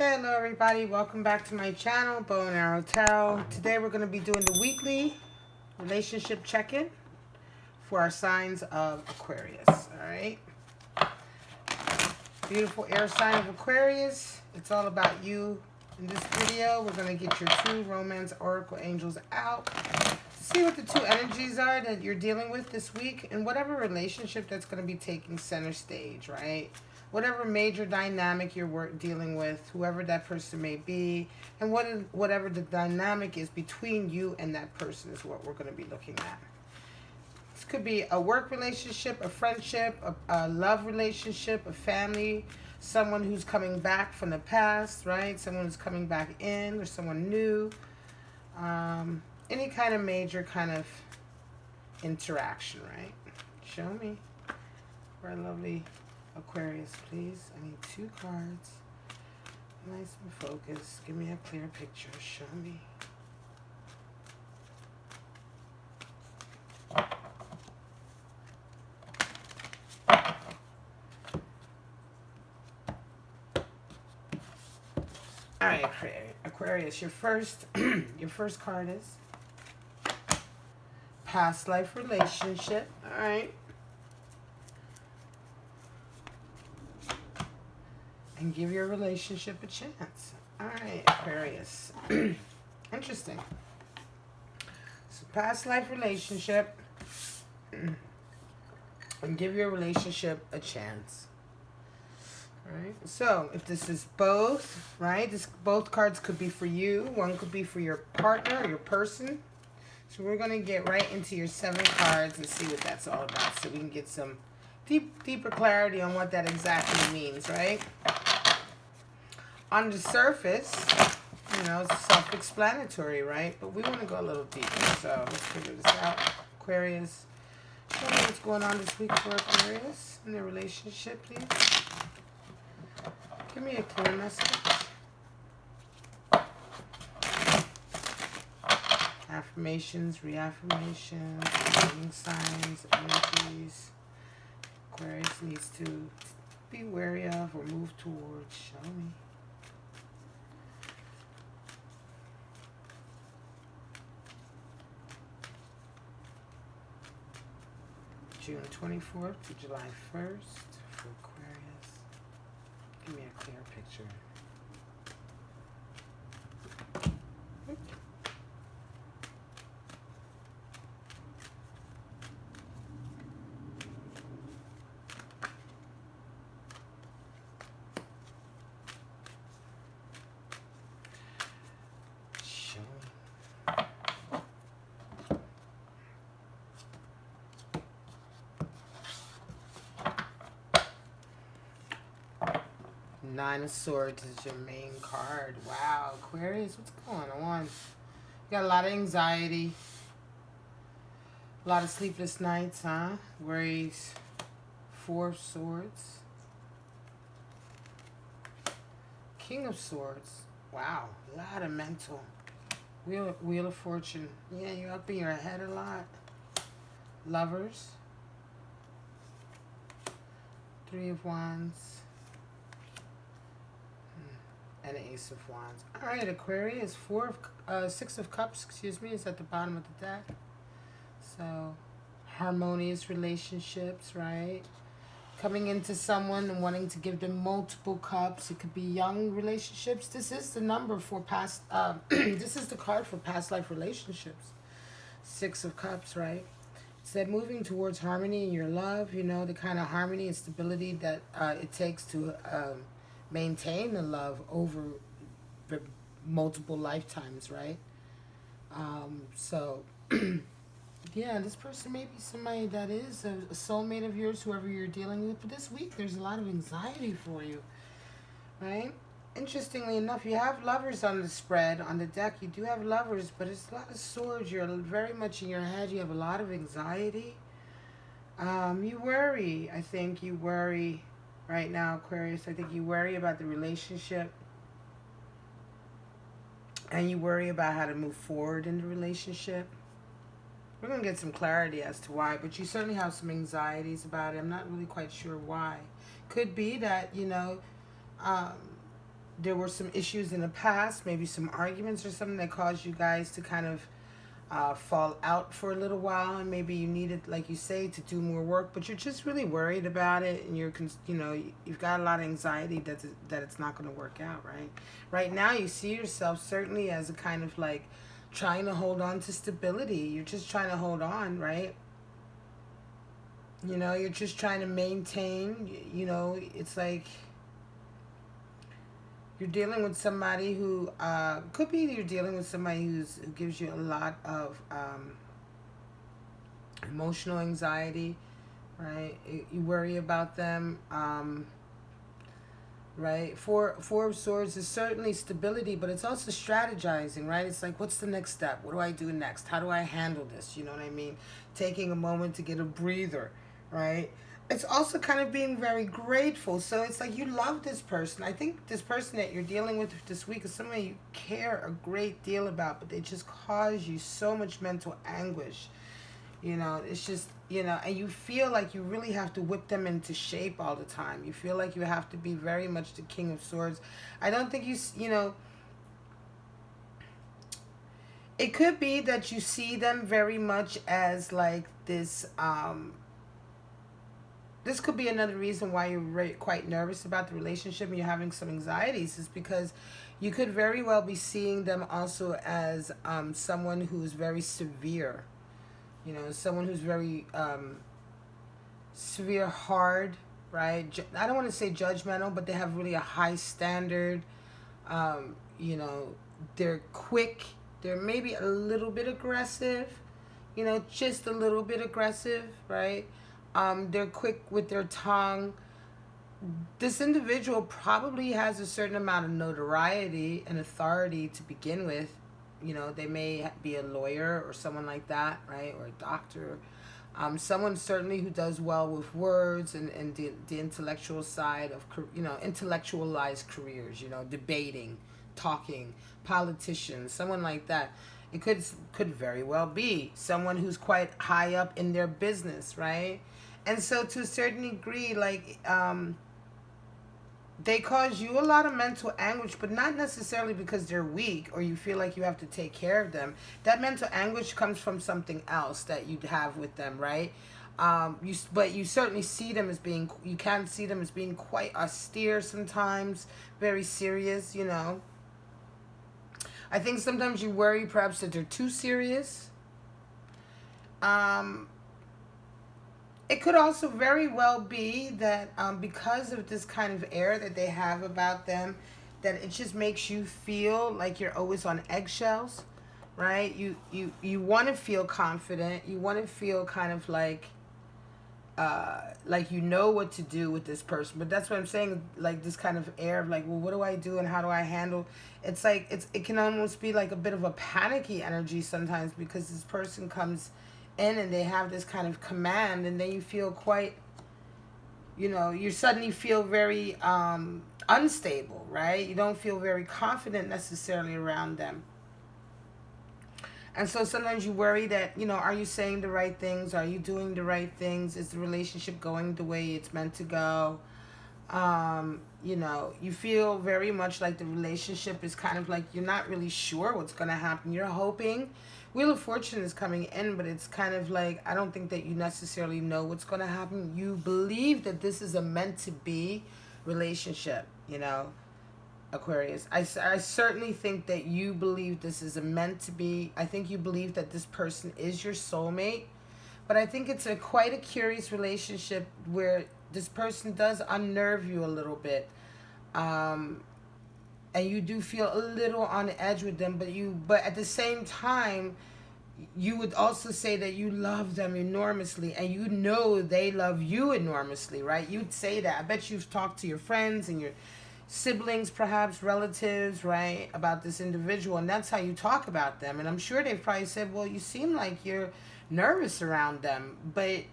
Hello everybody, welcome back to my channel, Bow and Arrow Tarot. Today we're going to be doing the weekly relationship check-in for our signs of Aquarius. Alright, beautiful air sign of Aquarius. It's all about you. In this video we're going to get your two romance oracle angels out, see what the two energies are that you're dealing with this week, and whatever relationship that's going to be taking center stage, right? Whatever major dynamic you're dealing with, whoever that person may be, and whatever the dynamic is between you and that person is what we're going to be looking at. This could be a work relationship, a friendship, a love relationship, a family, someone who's coming back from the past, right? Someone who's coming back in, or someone new. Any kind of major kind of interaction, right? Show me. For our lovely Aquarius, please. I need two cards. Nice and focused. Give me a clear picture. Show me. All right, Aquarius, your first card is past life relationship. All right. And give your relationship a chance. All right, Aquarius. Interesting. So past life relationship. And give your relationship a chance. All right. So if this is both, right? Both cards could be for you. One could be for your partner or your person. So we're going to get right into your 7 cards and see what that's all about, so we can get some deeper clarity on what that exactly means, right? On the surface, you know, it's self-explanatory, right? But we want to go a little deeper, so let's figure this out. Aquarius, show me what's going on this week for Aquarius in their relationship, please. Give me a clear message. Affirmations, reaffirmations, warning signs, energies. Aquarius needs to be wary of or move towards. Show me. June 24th to July 1st for Aquarius. Give me a clear picture. Nine of Swords is your main card. Wow, Aquarius, what's going on? You got a lot of anxiety, a lot of sleepless nights, huh? Worries. 4 of Swords. King of Swords. Wow, a lot of mental. Wheel of Fortune. Yeah, you're up in your head a lot. Lovers. 3 of Wands. And an Ace of Wands. All right, Aquarius, 6 of Cups, excuse me, is at the bottom of the deck. So, harmonious relationships, right? Coming into someone and wanting to give them multiple cups. It could be young relationships. This is the number for past, this is the card for past life relationships. 6 of Cups, right? It's that moving towards harmony in your love, you know, the kind of harmony and stability that it takes to maintain the love over the multiple lifetimes, right? So, yeah, this person may be somebody that is a soulmate of yours, whoever you're dealing with. But this week, there's a lot of anxiety for you, right? Interestingly enough, you have lovers on the spread. On the deck, you do have lovers, but it's a lot of swords. You're very much in your head. You have a lot of anxiety. You worry. I think you worry right now, Aquarius. I think you worry about the relationship. And you worry about how to move forward in the relationship. We're going to get some clarity as to why, but you certainly have some anxieties about it. I'm not really quite sure why. Could be that, you know, there were some issues in the past, maybe some arguments or something that caused you guys to kind of fall out for a little while, and maybe you needed, like you say, to do more work, but you're just really worried about it, and you've got a lot of anxiety that it's not going to work out, right? Right now, you see yourself certainly as a kind of like trying to hold on to stability. You're just trying to hold on, right? You're just trying to maintain. It's like you're dealing with somebody who could be you're dealing with somebody who gives you a lot of emotional anxiety, right? You worry about them, right? Four of Swords is certainly stability, but it's also strategizing, right? It's like, what's the next step? What do I do next? How do I handle this? You know what I mean? Taking a moment to get a breather, right? It's also kind of being very grateful. So it's like you love this person. I think this person that you're dealing with this week is somebody you care a great deal about, but they just cause you so much mental anguish. It's just, and you feel like you really have to whip them into shape all the time. You feel like you have to be very much the King of Swords. I don't think it could be that you see them very much as like this, this could be another reason why you're quite nervous about the relationship and you're having some anxieties, is because you could very well be seeing them also as someone who's very severe. Someone who's very severe, hard, right? I don't want to say judgmental, but they have really a high standard. They're quick. They're maybe a little bit aggressive, just a little bit aggressive, right? They're quick with their tongue. This individual probably has a certain amount of notoriety and authority to begin with. They may be a lawyer or someone like that, right? Or a doctor. Someone certainly who does well with words and the intellectual side of, intellectualized careers, debating, talking, politicians, someone like that. It could very well be someone who's quite high up in their business, right? And so to a certain degree, like, they cause you a lot of mental anguish, but not necessarily because they're weak or you feel like you have to take care of them. That mental anguish comes from something else that you'd have with them, right? But you certainly see them as being, you can see them as being quite austere sometimes, very serious, I think sometimes you worry perhaps that they're too serious. It could also very well be that because of this kind of air that they have about them, that it just makes you feel like you're always on eggshells, right? You want to feel confident. You want to feel kind of like you know what to do with this person. But that's what I'm saying, like this kind of air of like, well, what do I do and how do I handle? It's like it can almost be like a bit of a panicky energy sometimes, because this person comes in and they have this kind of command, and then you feel quite, you suddenly feel very unstable, right? You don't feel very confident necessarily around them. And so sometimes you worry that, are you saying the right things? Are you doing the right things? Is the relationship going the way it's meant to go? You feel very much like the relationship is kind of like you're not really sure what's going to happen. You're hoping. Wheel of Fortune is coming in, but it's kind of like, I don't think that you necessarily know what's going to happen. You believe that this is a meant to be relationship, Aquarius. I certainly think that you believe this is a meant to be. I think you believe that this person is your soulmate, but I think it's quite a curious relationship where this person does unnerve you a little bit. And you do feel a little on the edge with them, but at the same time, you would also say that you love them enormously, and they love you enormously, right? You'd say that. I bet you've talked to your friends and your siblings, perhaps relatives, right, about this individual, and that's how you talk about them. And I'm sure they've probably said, well, you seem like you're nervous around them, but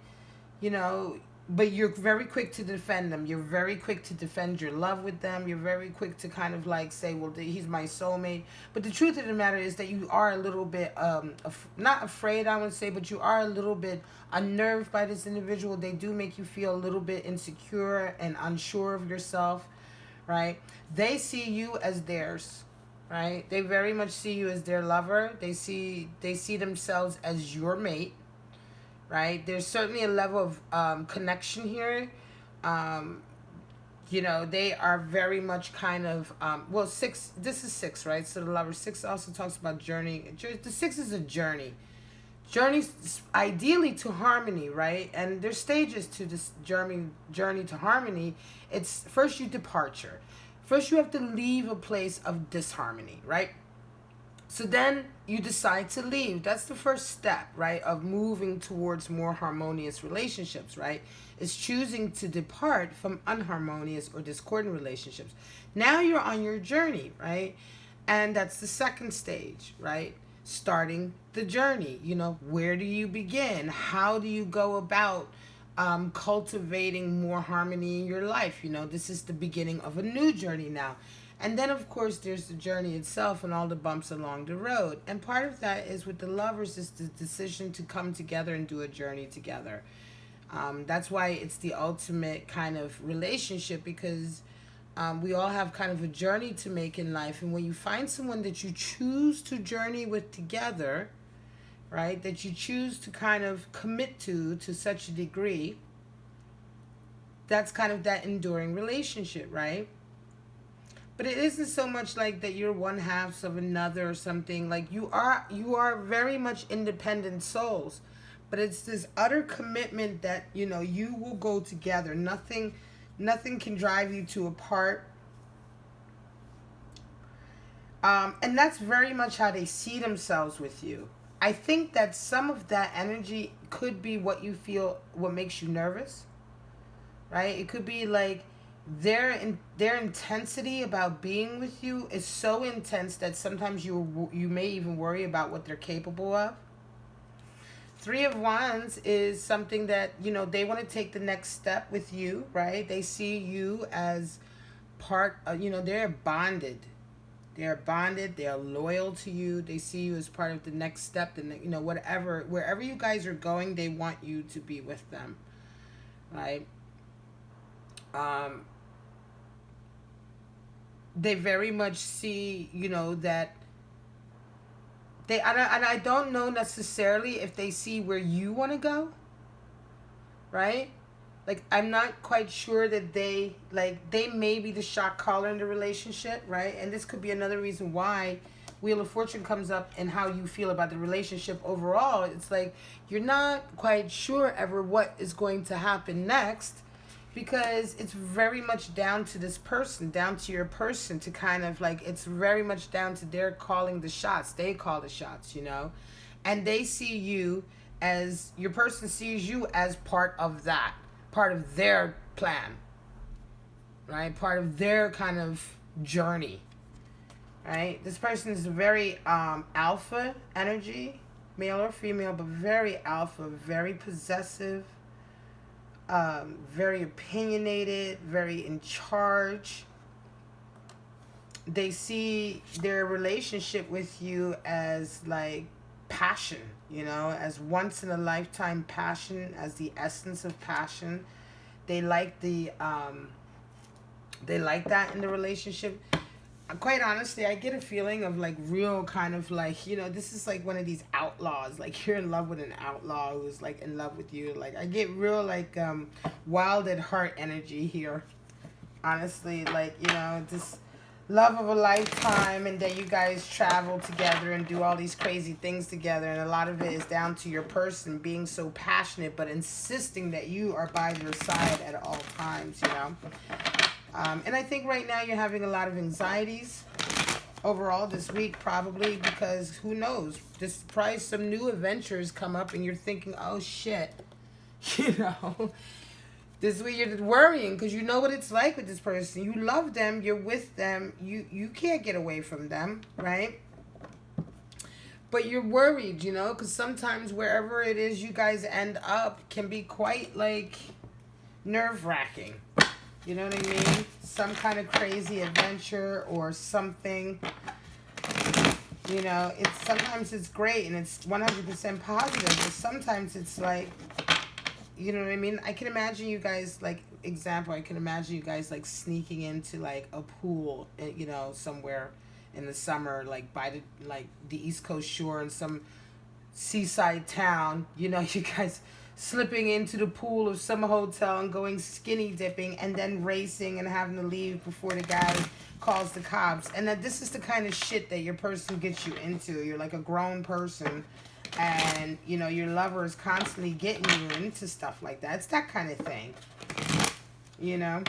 but you're very quick to defend them. You're very quick to defend your love with them. You're very quick to kind of like say, well, he's my soulmate. But the truth of the matter is that you are a little bit, not afraid, I would say, but you are a little bit unnerved by this individual. They do make you feel a little bit insecure and unsure of yourself, right? They see you as theirs, right? They very much see you as their lover. They see themselves as your mate, right? There's certainly a level of connection here. You know, they are very much kind of, well, six, this is six, right? So the lover, six also talks about journey. The six is a journey. Journeys ideally to harmony, right? And there's stages to this journey to harmony. It's first you departure. First you have to leave a place of disharmony, right? So then you decide to leave. That's the first step, right, of moving towards more harmonious relationships, right? Is choosing to depart from unharmonious or discordant relationships. Now you're on your journey, right? And that's the second stage, right? Starting the journey. You know, where do you begin? How do you go about cultivating more harmony in your life? You know, this is the beginning of a new journey now. And then, of course, there's the journey itself and all the bumps along the road. And part of that is with the lovers is the decision to come together and do a journey together. That's why it's the ultimate kind of relationship, because we all have kind of a journey to make in life. And when you find someone that you choose to journey with together, right, that you choose to kind of commit to such a degree, that's kind of that enduring relationship, right? But it isn't so much like that you're one halves of another or something. Like you are very much independent souls. But it's this utter commitment that, you know, you will go together. Nothing can drive you two apart. And that's very much how they see themselves with you. I think that some of that energy could be what you feel, what makes you nervous, right? It could be like their intensity about being with you is so intense that sometimes you may even worry about what they're capable of. Three of Wands is something that, you know, they want to take the next step with you, right? They see you as part of, you know, they're bonded. They're bonded. They're loyal to you. They see you as part of the next step. And, you know, wherever you guys are going, they want you to be with them, right? They very much see, you know, that I don't know necessarily if they see where you want to go, right? Like, I'm not quite sure that they may be the shock collar in the relationship, right? And this could be another reason why Wheel of Fortune comes up and how you feel about the relationship overall. It's like you're not quite sure ever what is going to happen next, because it's very much down to this person, down to your person to kind of like, it's very much down to their calling the shots. They call the shots, you know, and they see you as, your person sees you as part of that, part of their plan, right? Part of their kind of journey, right? This person is very alpha energy, male or female, but very alpha, very possessive, very opinionated, very in charge. They see their relationship with you as like passion, you know, as once in a lifetime passion, as the essence of passion. They like that in the relationship. Quite honestly, I get a feeling of like real kind of like, you know, this is like one of these outlaws. Like you're in love with an outlaw who's like in love with you. Like I get real like wild at heart energy here. Honestly, like, you know, this love of a lifetime, and that you guys travel together and do all these crazy things together. And a lot of it is down to your person being so passionate, but insisting that you are by their side at all times, you know. And I think right now you're having a lot of anxieties overall this week, probably because who knows? Just probably some new adventures come up and you're thinking, oh shit, you know. This week you're worrying because you know what it's like with this person. You love them, you're with them, you can't get away from them, right? But you're worried, you know, because sometimes wherever it is you guys end up can be quite like nerve-wracking. You know what I mean? Some kind of crazy adventure or something. You know, sometimes it's great and it's 100% positive, but sometimes it's like, you know what I mean? I can imagine you guys, like, example, I can imagine you guys like sneaking into like a pool, you know, somewhere in the summer, like by the East Coast shore in some seaside town. You know, you guys slipping into the pool of some hotel and going skinny dipping and then racing and having to leave before the guy calls the cops. And that this is the kind of shit that your person gets you into. You're like a grown person and, you know, your lover is constantly getting you into stuff like that. It's that kind of thing, you know.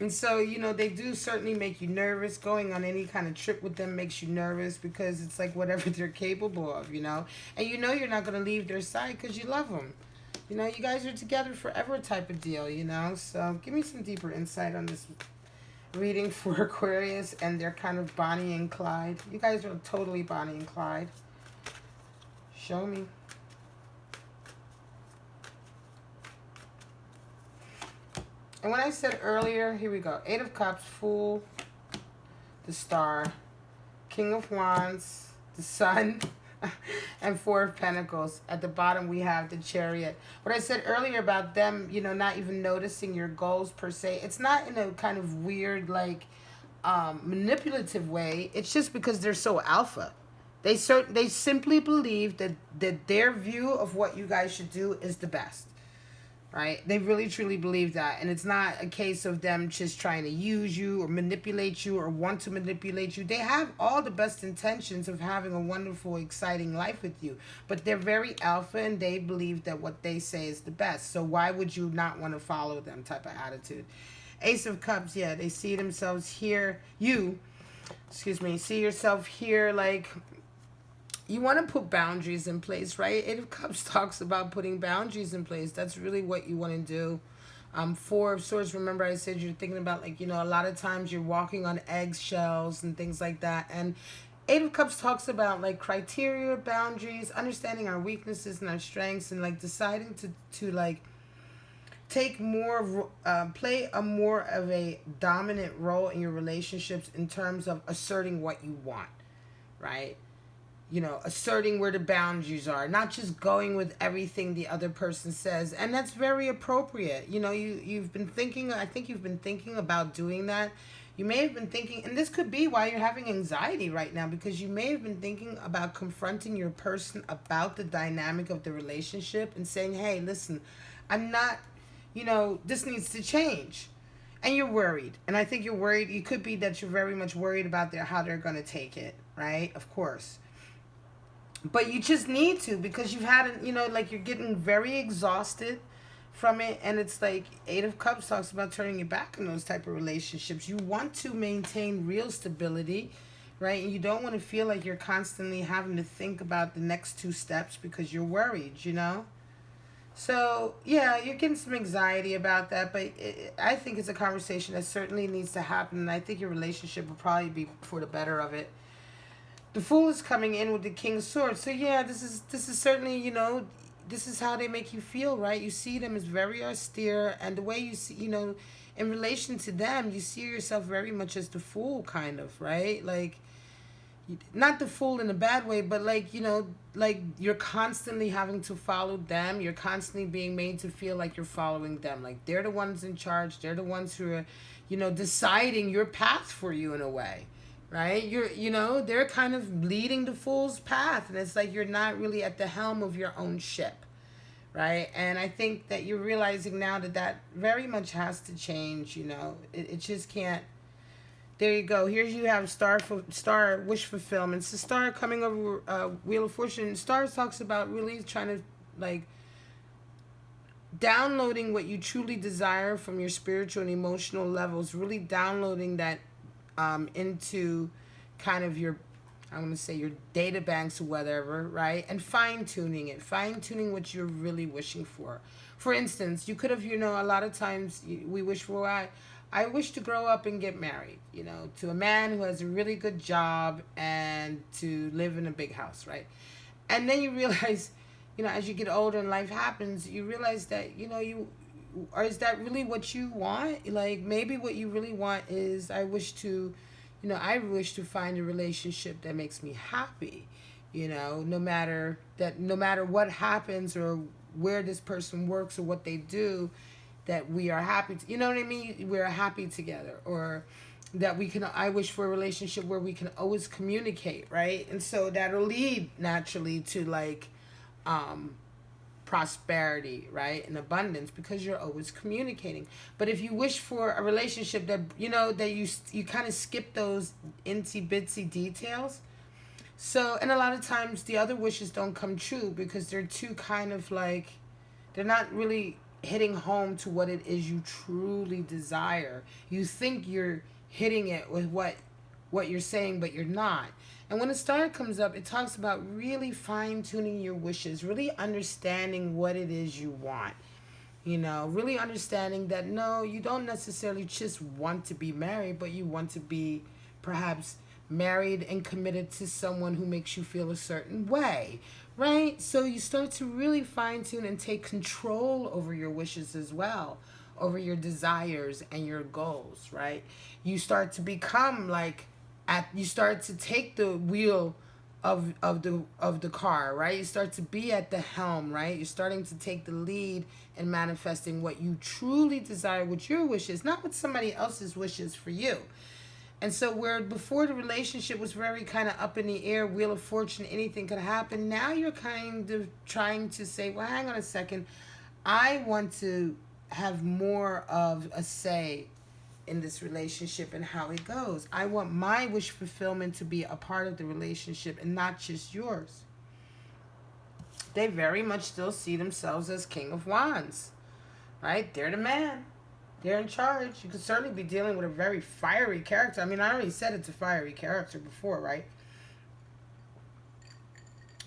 And so, you know, they do certainly make you nervous. Going on any kind of trip with them makes you nervous because it's like whatever they're capable of, you know. And you know you're not going to leave their side because you love them. You know, you guys are together forever type of deal, you know. So give me some deeper insight on this reading for Aquarius and they're kind of Bonnie and Clyde. You guys are totally Bonnie and Clyde. Show me. And when I said earlier, here we go. 8 of Cups, Fool, the Star, King of Wands, the Sun, and 4 of Pentacles. At the bottom, we have the Chariot. What I said earlier about them, you know, not even noticing your goals per se, it's not in a kind of weird, like, manipulative way. It's just because they're so alpha. They simply believe that their view of what you guys should do is the best. Right? They really truly believe that. And it's not a case of them just trying to use you or manipulate you or want to manipulate you. They have all the best intentions of having a wonderful, exciting life with you. But they're very alpha and they believe that what they say is the best. So why would you not want to follow them type of attitude? Ace of Cups, yeah, they see themselves here. See yourself here like... You want to put boundaries in place, right? 8 of Cups talks about putting boundaries in place. That's really what you want to do. 4 of Swords, remember I said you're thinking about, like, you know, a lot of times you're walking on eggshells and things like that. And 8 of Cups talks about, like, criteria, boundaries, understanding our weaknesses and our strengths, and, like, deciding to like, take more, play a more of a dominant role in your relationships in terms of asserting what you want, right? You know, asserting where the boundaries are, not just going with everything the other person says. And that's very appropriate. You know, you've been thinking, I think you've been thinking about doing that. You may have been thinking, and this could be why you're having anxiety right now, because you may have been thinking about confronting your person about the dynamic of the relationship and saying, hey, listen, I'm not, you know, this needs to change. And you're worried. And I think you're worried. It could be that you're very much worried about how they're going to take it, right? Of course. But you just need to, because you've had, you know, like you're getting very exhausted from it. And it's like 8 of Cups talks about turning your back on those type of relationships. You want to maintain real stability, right? And you don't want to feel like you're constantly having to think about the next 2 steps because you're worried, you know? So, yeah, you're getting some anxiety about that. But I think it's a conversation that certainly needs to happen. And I think your relationship will probably be for the better of it. The Fool is coming in with the King of Swords. So, yeah, this is certainly, you know, this is how they make you feel, right? You see them as very austere. And the way you see, you know, in relation to them, you see yourself very much as the Fool, kind of, right? Like, not the Fool in a bad way, but, like, you know, like you're constantly having to follow them. You're constantly being made to feel like you're following them. Like, they're the ones in charge. They're the ones who are, you know, deciding your path for you in a way. Right? You know, they're kind of leading the Fool's path. And it's like you're not really at the helm of your own ship. Right? And I think that you're realizing now that very much has to change, you know. It just can't. There you go. Here you have Star Wish Fulfillment. It's the Star coming over Wheel of Fortune. Star talks about really trying to, like, downloading what you truly desire from your spiritual and emotional levels. Really downloading that into kind of your, I'm going to say your data banks or whatever, right? And fine-tuning it. Fine-tuning what you're really wishing for. For instance, you could have, you know, a lot of times we wish for, I wish to grow up and get married, you know, to a man who has a really good job and to live in a big house, right? And then you realize, you know, as you get older and life happens, you realize that, you know, or is that really what you want? Like, maybe what you really want is, I wish to find a relationship that makes me happy, you know, no matter what happens or where this person works or what they do, that we are happy, you know what I mean? We're happy together, or that we can, I wish for a relationship where we can always communicate, right? And so that'll lead naturally to like prosperity, right, and abundance, because you're always communicating. But if you wish for a relationship that, you know, that you kind of skip those itsy bitsy details, so, and a lot of times the other wishes don't come true because they're too kind of like, they're not really hitting home to what it is you truly desire. You think you're hitting it with what you're saying, but you're not. And when the star comes up, it talks about really fine-tuning your wishes, really understanding what it is you want. You know, really understanding that, no, you don't necessarily just want to be married, but you want to be perhaps married and committed to someone who makes you feel a certain way, right? So you start to really fine-tune and take control over your wishes as well, over your desires and your goals, right? You start to become like, you start to take the wheel of the car, right? You start to be at the helm, right? You're starting to take the lead in manifesting what you truly desire, what your wishes, not what somebody else's wishes for you. And so where before the relationship was very kind of up in the air, Wheel of Fortune, anything could happen, now you're kind of trying to say, well, hang on a second, I want to have more of a say in this relationship and how it goes. I want my wish fulfillment to be a part of the relationship and not just yours. They very much still see themselves as King of Wands, right? They're the man. They're in charge. You could certainly be dealing with a very fiery character. I mean, I already said it's a fiery character before, right?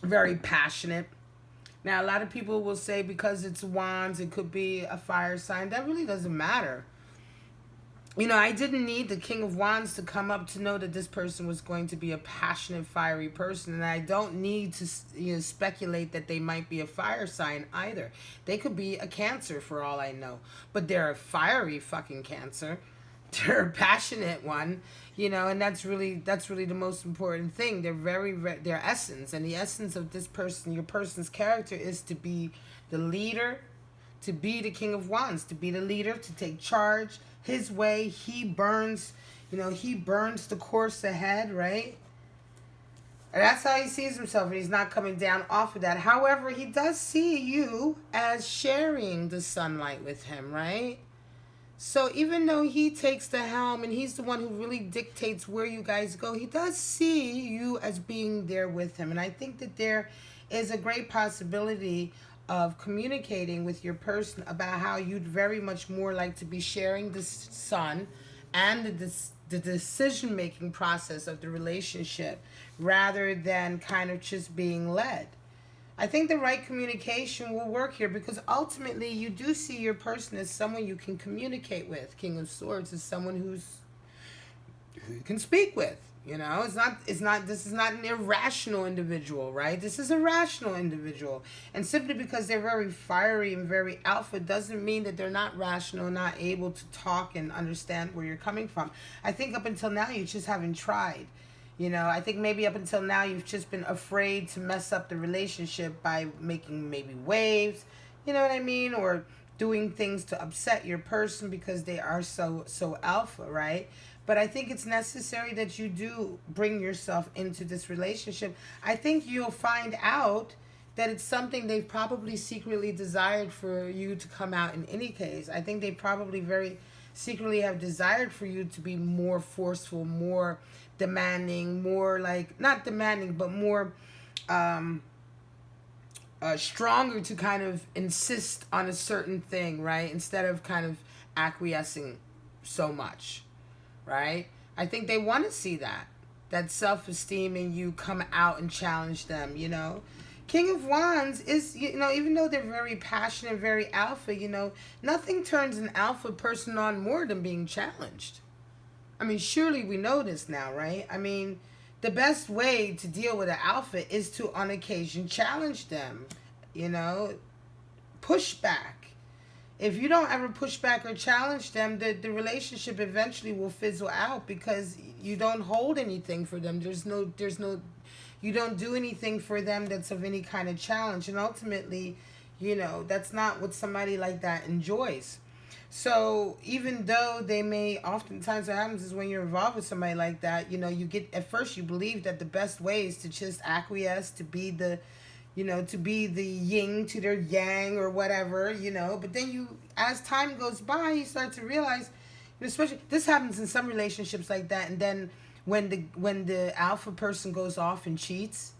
Very passionate. Now, a lot of people will say because it's wands, it could be a fire sign. That really doesn't matter. You know, I didn't need the King of Wands to come up to know that this person was going to be a passionate, fiery person. And I don't need to, you know, speculate that they might be a fire sign either. They could be a Cancer for all I know. But they're a fiery fucking Cancer. They're a passionate one, you know, and that's really the most important thing. They're their essence. And the essence of this person, your person's character, is to be the leader, to be the King of Wands, to be the leader, to take charge. His way, he burns, you know, he burns the course ahead, right? And that's how he sees himself, and he's not coming down off of that. However, he does see you as sharing the sunlight with him, right? So even though he takes the helm and he's the one who really dictates where you guys go, he does see you as being there with him. And I think that there is a great possibility of communicating with your person about how you'd very much more like to be sharing the sun and the decision-making process of the relationship rather than kind of just being led. I think the right communication will work here because ultimately you do see your person as someone you can communicate with. King of Swords is someone who you can speak with. You know, this is not an irrational individual, right? This is a rational individual. And simply because they're very fiery and very alpha doesn't mean that they're not rational, not able to talk and understand where you're coming from. I think up until now you just haven't tried. You know, I think maybe up until now you've just been afraid to mess up the relationship by making maybe waves, you know what I mean? Or doing things to upset your person because they are so alpha, right? But I think it's necessary that you do bring yourself into this relationship. I think you'll find out that it's something they've probably secretly desired for you to come out in any case. I think they probably very secretly have desired for you to be more forceful, more demanding, more like, not demanding, but more stronger to kind of insist on a certain thing, right? Instead of kind of acquiescing so much. Right? I think they want to see that self-esteem in you come out and challenge them, you know. King of Wands is, you know, even though they're very passionate, very alpha, you know, nothing turns an alpha person on more than being challenged. I mean, surely we know this now, right? I mean, the best way to deal with an alpha is to, on occasion, challenge them, you know, push back. If you don't ever push back or challenge them, the relationship eventually will fizzle out because you don't hold anything for them. You don't do anything for them that's of any kind of challenge. And ultimately, you know, that's not what somebody like that enjoys. So even though they may, oftentimes what happens is when you're involved with somebody like that, you get, at first you believe that the best way is to just acquiesce, to be the, to be the yin to their yang or whatever, but then as time goes by, you start to realize, especially, this happens in some relationships like that, and then when the alpha person goes off and cheats,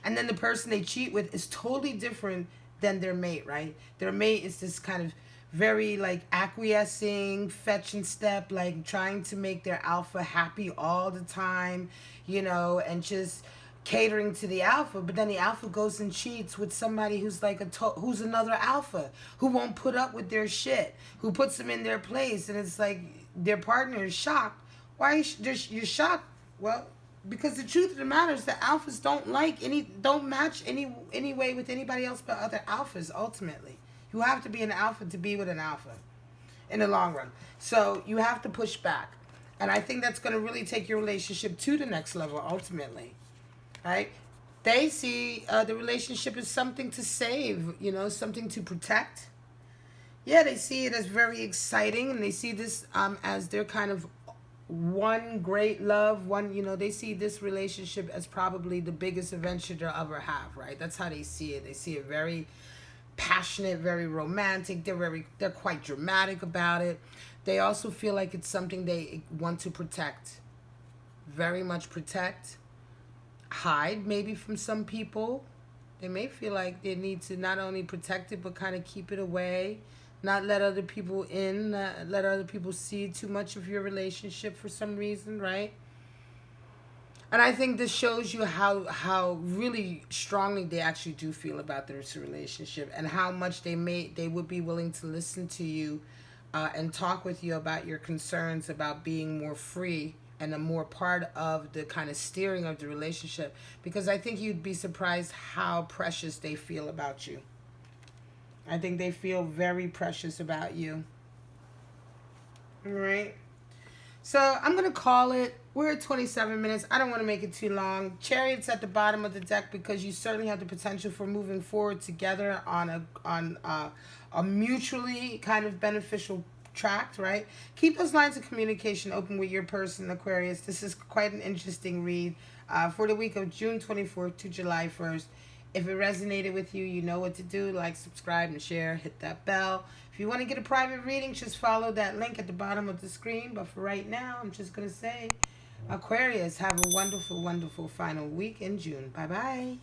and then the person they cheat with is totally different than their mate, right? Their mate is this kind of very like acquiescing, fetch and step, like trying to make their alpha happy all the time, and just catering to the alpha. But then the alpha goes and cheats with somebody who's like who's another alpha, who won't put up with their shit, who puts them in their place, and it's like their partner is shocked. Why you're shocked? Well, because the truth of the matter is that alphas don't match any way with anybody else but other alphas. Ultimately, you have to be an alpha to be with an alpha in the long run. So you have to push back. And I think that's going to really take your relationship to the next level ultimately. Right? They see the relationship as something to save, something to protect. Yeah, they see it as very exciting, and they see this as their kind of one great love. They see this relationship as probably the biggest adventure they'll ever have, right? That's how they see it. They see it very passionate, very romantic. They're quite dramatic about it. They also feel like it's something they want to protect, very much protect, hide maybe from some people. They may feel like they need to not only protect it but kind of keep it away, not let other people in, let other people see too much of your relationship for some reason, right? And I think this shows you how really strongly they actually do feel about this relationship, and how much they would be willing to listen to you and talk with you about your concerns about being more free and a more part of the kind of steering of the relationship. Because I think you'd be surprised how precious they feel about you. I think they feel very precious about you. All right. So I'm going to call it. We're at 27 minutes. I don't want to make it too long. Chariot's at the bottom of the deck because you certainly have the potential for moving forward together on a mutually kind of beneficial track, right? Keep those lines of communication open with your person, Aquarius. This is quite an interesting read for the week of June 24th to July 1st. If it resonated with you, you know what to do. Like, subscribe, and share. Hit that bell. If you want to get a private reading, just follow that link at the bottom of the screen. But for right now, I'm just going to say, Aquarius, have a wonderful, wonderful final week in June. Bye-bye.